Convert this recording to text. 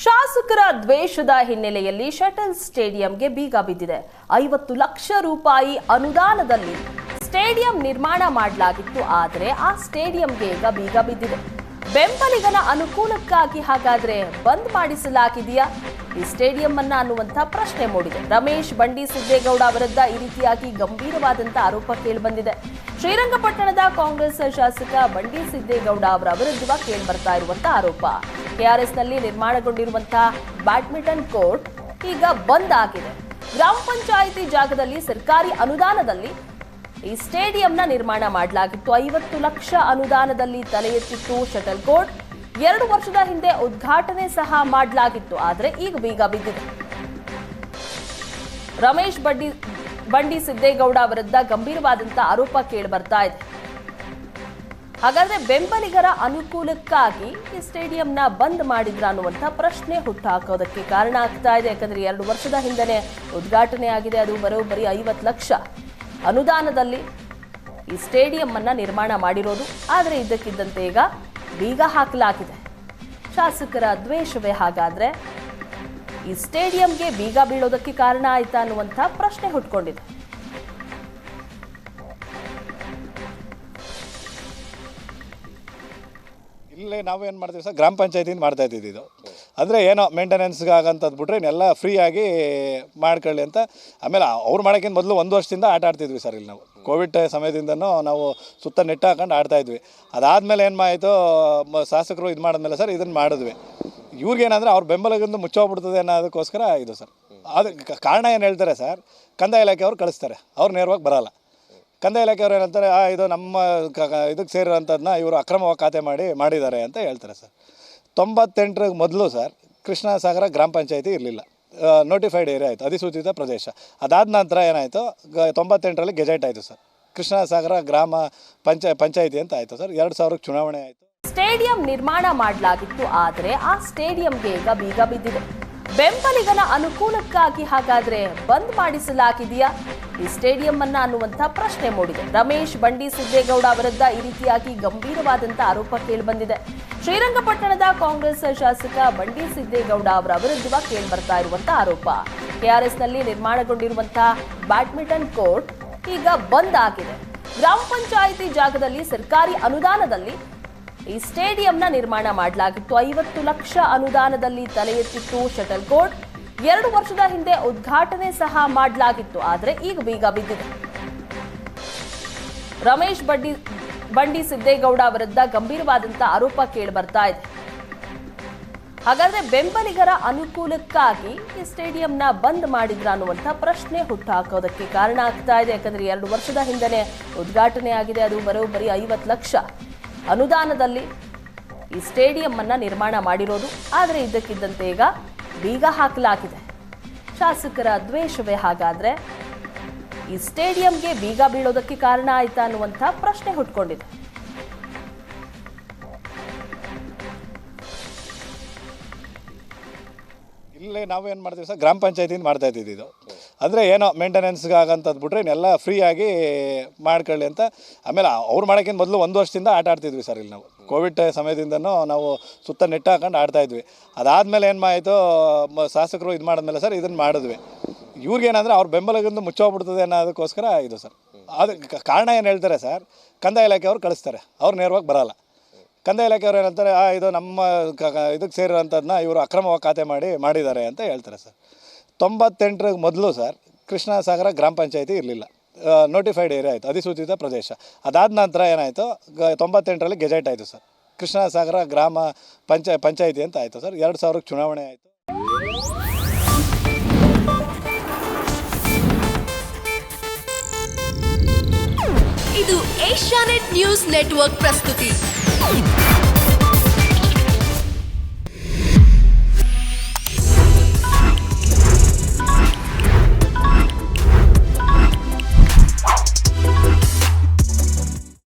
ಶಾಸಕರ ದ್ವೇಷದ ಹಿನ್ನೆಲೆಯಲ್ಲಿ ಶಟಲ್ ಸ್ಟೇಡಿಯಂಗೆ ಬೀಗ ಬಿದ್ದಿದೆ. 50 ಲಕ್ಷ ರೂಪಾಯಿ ಅನುದಾನದಲ್ಲಿ ಸ್ಟೇಡಿಯಂ ನಿರ್ಮಾಣ ಮಾಡಲಾಗಿತ್ತು. ಆದರೆ ಆ ಸ್ಟೇಡಿಯಂಗೆ ಈಗ ಬೀಗ ಬಿದ್ದಿದೆ. ಬೆಂಬಲಿಗನ ಅನುಕೂಲಕ್ಕಾಗಿ ಹಾಗಾದ್ರೆ ಬಂದ್ ಮಾಡಿಸಲಾಗಿದೆಯಾ ಈ ಸ್ಟೇಡಿಯಂ ಅನ್ನ ಅನ್ನುವಂತ ಪ್ರಶ್ನೆ ಮೂಡಿದೆ. ರಮೇಶ್ ಬಂಡಿ ಸಿದ್ದೇಗೌಡ ವಿರುದ್ಧ ಈ ರೀತಿಯಾಗಿ ಗಂಭೀರವಾದಂತ ಆರೋಪ ಕೇಳಿಬಂದಿದೆ. ಶ್ರೀರಂಗಪಟ್ಟಣದ ಕಾಂಗ್ರೆಸ್ ಶಾಸಕ ಬಂಡಿ ಸಿದ್ದೇಗೌಡ ಅವರ ವಿರುದ್ಧ ಕೇಳಿಬರ್ತಾ ಇರುವಂತಹ ಆರೋಪ. ಕೆಆರ್ಎಸ್ನಲ್ಲಿ ನಿರ್ಮಾಣಗೊಂಡಿರುವಂತಹ ಬ್ಯಾಡ್ಮಿಂಟನ್ ಕೋರ್ಟ್ ಈಗ ಬಂದ್ ಆಗಿದೆ. ಗ್ರಾಮ ಪಂಚಾಯಿತಿ ಜಾಗದಲ್ಲಿ ಸರ್ಕಾರಿ ಅನುದಾನದಲ್ಲಿ ಈ ಸ್ಟೇಡಿಯಂನ ನಿರ್ಮಾಣ ಮಾಡಲಾಗಿತ್ತು. 50 ಲಕ್ಷ ಅನುದಾನದಲ್ಲಿ ತಲೆ ಎತ್ತಿತ್ತು ಶಟಲ್ ಕೋರ್ಟ್. 2 ವರ್ಷದ ಹಿಂದೆ ಉದ್ಘಾಟನೆ ಸಹ ಮಾಡಲಾಗಿತ್ತು. ಆದರೆ ಈಗ ಬೀಗ ಬಿದ್ದಿದೆ. ರಮೇಶ್ ಬಂಡಿ ಸಿದ್ದೇಗೌಡ ವಿರುದ್ಧ ಗಂಭೀರವಾದಂತಹ ಆರೋಪ ಕೇಳಿ ಬರ್ತಾ ಇದೆ. ಹಾಗಾದ್ರೆ ಬೆಂಬಲಿಗರ ಅನುಕೂಲಕ್ಕಾಗಿ ಈ ಸ್ಟೇಡಿಯಂನ ಬಂದ್ ಮಾಡಿದ್ರ ಅನ್ನುವಂಥ ಪ್ರಶ್ನೆ ಹುಟ್ಟುಹಾಕೋದಕ್ಕೆ ಕಾರಣ ಆಗ್ತಾ ಇದೆ. ಯಾಕಂದ್ರೆ 2 ವರ್ಷದ ಹಿಂದೆನೆ ಉದ್ಘಾಟನೆ ಆಗಿದೆ. ಅದು ಬರೋಬ್ಬರಿ 50 ಲಕ್ಷ ಅನುದಾನದಲ್ಲಿ ಈ ಸ್ಟೇಡಿಯಂ ಅನ್ನ ನಿರ್ಮಾಣ ಮಾಡಿರೋದು. ಆದರೆ ಇದ್ದಕ್ಕಿದ್ದಂತೆ ಈಗ ಬೀಗ ಹಾಕಲಾಗಿದೆ. ಶಾಸಕರ ದ್ವೇಷವೇ ಹಾಗಾದ್ರೆ ಈ ಸ್ಟೇಡಿಯಂಗೆ ಬೀಗ ಬೀಳೋದಕ್ಕೆ ಕಾರಣ ಆಯ್ತಾ ಅನ್ನುವಂಥ ಪ್ರಶ್ನೆ ಹುಟ್ಕೊಂಡಿದೆ. ಇಲ್ಲೇ ನಾವೇನು ಮಾಡ್ತೀವಿ ಸರ್, ಗ್ರಾಮ ಪಂಚಾಯತಿಯಿಂದ ಮಾಡ್ತಾ ಇದ್ದಿದ್ದು ಇದು. ಅಂದರೆ ಏನೋ ಮೇಂಟೆನೆನ್ಸ್ಗೆ ಆಗಂತದ್ದು ಬಿಟ್ರೆ ಇನ್ನೆಲ್ಲ ಫ್ರೀಯಾಗಿ ಮಾಡ್ಕೊಳ್ಳಿ ಅಂತ. ಆಮೇಲೆ ಅವ್ರು ಮಾಡೋಕ್ಕಿಂತ ಮೊದಲು 1 ವರ್ಷದಿಂದ ಆಟ ಆಡ್ತಿದ್ವಿ ಸರ್. ಇಲ್ಲಿ ನಾವು ಕೋವಿಡ್ ಸಮಯದಿಂದನೂ ನಾವು ಸುತ್ತ ನೆಟ್ ಹಾಕೊಂಡು ಆಡ್ತಾಯಿದ್ವಿ. ಅದಾದಮೇಲೆ ಏನು ಮಾಯಿತು, ಶಾಸಕರು ಇದು ಮಾಡಿದ್ಮೇಲೆ ಸರ್ ಇದನ್ನು ಮಾಡಿದ್ವಿ. ಇವ್ರಿಗೇನಂದರೆ ಅವ್ರ ಬೆಂಬಲದಿಂದ ಮುಚ್ಚೋಗ್ಬಿಡ್ತದೆ ಅನ್ನೋದಕ್ಕೋಸ್ಕರ ಇದು ಸರ್. ಅದು ಕಾರಣ ಏನು ಹೇಳ್ತಾರೆ ಸರ್, ಕಂದಾಯ ಇಲಾಖೆಯವ್ರು ಕಳಿಸ್ತಾರೆ, ಅವ್ರು ನೇರವಾಗಿ ಬರೋಲ್ಲ. ಕಂದಾಯ ಇಲಾಖೆಯವ್ರು ಏನಂತಾರೆ, ಇದು ನಮ್ಮ ಇದಕ್ಕೆ ಸೇರಿರೋಂಥದ್ದನ್ನ ಇವರು ಅಕ್ರಮವಾಗಿ ಖಾತೆ ಮಾಡಿದ್ದಾರೆ ಅಂತ ಹೇಳ್ತಾರೆ ಸರ್. 98ರ ಮೊದಲು ಸರ್ ಕೃಷ್ಣ ಸಾಗರ ಗ್ರಾಮ ಪಂಚಾಯತಿ ಇರಲಿಲ್ಲ, ನೋಟಿಫೈಡ್ ಏರಿಯಾ ಆಯಿತು, ಅಧಿಸೂಚಿತ ಪ್ರದೇಶ. ಅದಾದ ನಂತರ ಏನಾಯಿತು, 98ರಲ್ಲಿ ಗೆಜೆಟ್ ಆಯಿತು ಸರ್, ಕೃಷ್ಣ ಸಾಗರ ಗ್ರಾಮ ಪಂಚಾಯತಿ ಅಂತ ಆಯಿತು ಸರ್. 2000ಕ್ಕೆ ಚುನಾವಣೆ ಆಯಿತು. ಸ್ಟೇಡಿಯಂ ನಿರ್ಮಾಣ ಮಾಡಲಾಗಿತ್ತು. ಆದರೆ ಆ ಸ್ಟೇಡಿಯಂಗೆ ಈಗ ಬೀಗ ಬಿದ್ದಿದೆ. ಬೆಂಬಲಿಗನ ಅನುಕೂಲಕ್ಕಾಗಿ ಹಾಗಾದ್ರೆ ಬಂದ್ ಮಾಡಿಸಲಾಗಿದೆಯಾ ಈ ಸ್ಟೇಡಿಯಂ ಅನ್ನ ಅನ್ನುವಂಥ ಪ್ರಶ್ನೆ ಮೂಡಿದೆ. ರಮೇಶ್ ಬಂಡಿ ಸಿದ್ದೇಗೌಡ ವಿರುದ್ಧ ಈ ರೀತಿಯಾಗಿ ಗಂಭೀರವಾದಂತಹ ಆರೋಪ ಕೇಳಿಬಂದಿದೆ. ಶ್ರೀರಂಗಪಟ್ಟಣದ ಕಾಂಗ್ರೆಸ್ ಶಾಸಕ ಬಂಡಿ ಸಿದ್ದೇಗೌಡ ಅವರ ವಿರುದ್ಧ ಕೇಳಿಬರ್ತಾ ಇರುವಂತಹ ಆರೋಪ. ಕೆಆರ್ಎಸ್ನಲ್ಲಿ ನಿರ್ಮಾಣಗೊಂಡಿರುವಂತಹ ಬ್ಯಾಡ್ಮಿಂಟನ್ ಕೋರ್ಟ್ ಈಗ ಬಂದ್ ಆಗಿದೆ. ಗ್ರಾಮ ಪಂಚಾಯಿತಿ ಜಾಗದಲ್ಲಿ ಸರ್ಕಾರಿ ಅನುದಾನದಲ್ಲಿ ಈ ಸ್ಟೇಡಿಯಂನ ನಿರ್ಮಾಣ ಮಾಡಲಾಗಿತ್ತು. 50 ಲಕ್ಷ ಅನುದಾನದಲ್ಲಿ ತಲೆ ಎತ್ತಿತ್ತು ಶಟಲ್ ಕೋರ್ಟ್. 2 ವರ್ಷದ ಹಿಂದೆ ಉದ್ಘಾಟನೆ ಸಹ ಮಾಡಲಾಗಿತ್ತು. ಆದರೆ ಈಗ ಬೀಗ ಬಿದ್ದಿದೆ. ರಮೇಶ್ ಬಂಡಿ ಸಿದ್ದೇಗೌಡ ವಿರುದ್ಧ ಗಂಭೀರವಾದಂತಹ ಆರೋಪ ಕೇಳಿ ಬರ್ತಾ ಇದೆ. ಹಾಗಾದ್ರೆ ಬೆಂಬಲಿಗರ ಅನುಕೂಲಕ್ಕಾಗಿ ಈ ಸ್ಟೇಡಿಯಂನ ಬಂದ್ ಮಾಡಿದ್ರ ಅನ್ನುವಂಥ ಪ್ರಶ್ನೆ ಹುಟ್ಟುಹಾಕೋದಕ್ಕೆ ಕಾರಣ ಆಗ್ತಾ ಇದೆ. ಯಾಕಂದ್ರೆ 2 ವರ್ಷದ ಹಿಂದೆನೆ ಉದ್ಘಾಟನೆ ಆಗಿದೆ. ಅದು ಬರೋಬ್ಬರಿ 50 ಲಕ್ಷ ಅನುದಾನದಲ್ಲಿ ಈ ಸ್ಟೇಡಿಯಂ ಅನ್ನ ನಿರ್ಮಾಣ ಮಾಡಿರೋದು. ಆದರೆ ಇದ್ದಕ್ಕಿದ್ದಂತೆ ಈಗ ಬೀಗ ಹಾಕಲಾಗಿದೆ. ಶಾಸಕರ ದ್ವೇಷವೇ ಹಾಗಾದ್ರೆ ಈ ಸ್ಟೇಡಿಯಂಗೆ ಬೀಗ ಬೀಳೋದಕ್ಕೆ ಕಾರಣ ಆಯ್ತಾ ಅನ್ನುವಂಥ ಪ್ರಶ್ನೆ ಹುಟ್ಕೊಂಡಿದೆ. ಇಲ್ಲೇ ನಾವೇನು ಮಾಡ್ತೀವಿ ಸರ್, ಗ್ರಾಮ ಪಂಚಾಯತಿಯಿಂದ ಮಾಡ್ತಾ ಇದ್ದಿದ್ದು ಇದು. ಅಂದರೆ ಏನೋ ಮೇಂಟೆನೆನ್ಸ್ಗೆ ಆಗಂತದ್ದು ಬಿಟ್ರೆ ಇನ್ನೆಲ್ಲ ಫ್ರೀಯಾಗಿ ಮಾಡ್ಕೊಳ್ಳಿ ಅಂತ. ಆಮೇಲೆ ಅವ್ರು ಮಾಡೋಕ್ಕಿಂತ ಮೊದಲು 1 ವರ್ಷದಿಂದ ಆಟ ಆಡ್ತಿದ್ವಿ ಸರ್. ಇಲ್ಲಿ ನಾವು ಕೋವಿಡ್ ಸಮಯದಿಂದನೂ ನಾವು ಸುತ್ತ ನೆಟ್ ಹಾಕೊಂಡು ಆಡ್ತಾಯಿದ್ವಿ. ಅದಾದಮೇಲೆ ಏನು ಮಾಯಿತು, ಶಾಸಕರು ಇದು ಮಾಡಿದ್ಮೇಲೆ ಸರ್ ಇದನ್ನು ಮಾಡಿದ್ವಿ. ಇವ್ರಿಗೇನಂದರೆ ಅವ್ರ ಬೆಂಬಲದಿಂದ ಮುಚ್ಚೋಗ್ಬಿಡ್ತದೆ ಅನ್ನೋದಕ್ಕೋಸ್ಕರ ಇದು ಸರ್. ಅದು ಕಾರಣ ಏನು ಹೇಳ್ತಾರೆ ಸರ್, ಕಂದಾಯ ಇಲಾಖೆಯವ್ರು ಕಳಿಸ್ತಾರೆ, ಅವ್ರು ನೇರವಾಗಿ ಬರೋಲ್ಲ. ಕಂದಾಯ ಇಲಾಖೆಯವ್ರು ಏನಂತಾರೆ, ಇದು ನಮ್ಮ ಇದಕ್ಕೆ ಸೇರಿರೋಂಥದ್ದನ್ನ ಇವರು ಅಕ್ರಮವಾಗಿ ಖಾತೆ ಮಾಡಿದ್ದಾರೆ ಅಂತ ಹೇಳ್ತಾರೆ ಸರ್. 98ರ ಮೊದಲು ಸರ್ ಕೃಷ್ಣ ಸಾಗರ ಗ್ರಾಮ ಪಂಚಾಯತಿ ಇರಲಿಲ್ಲ, ನೋಟಿಫೈಡ್ ಏರಿಯಾ ಆಯಿತು, ಅಧಿಸೂಚಿತ ಪ್ರದೇಶ. ಅದಾದ ನಂತರ ಏನಾಯಿತು, 98ರಲ್ಲಿ ಗೆಜೆಟ್ ಆಯಿತು ಸರ್, ಕೃಷ್ಣ ಸಾಗರ ಗ್ರಾಮ ಪಂಚಾಯತಿ ಅಂತ ಆಯಿತು ಸರ್. 2000ಕ್ಕೆ ಚುನಾವಣೆ ಆಯಿತು. ಇದು ಏಷ್ಯಾನೆಟ್ ನ್ಯೂಸ್ ನೆಟ್ವರ್ಕ್ ಪ್ರಸ್ತುತಿ.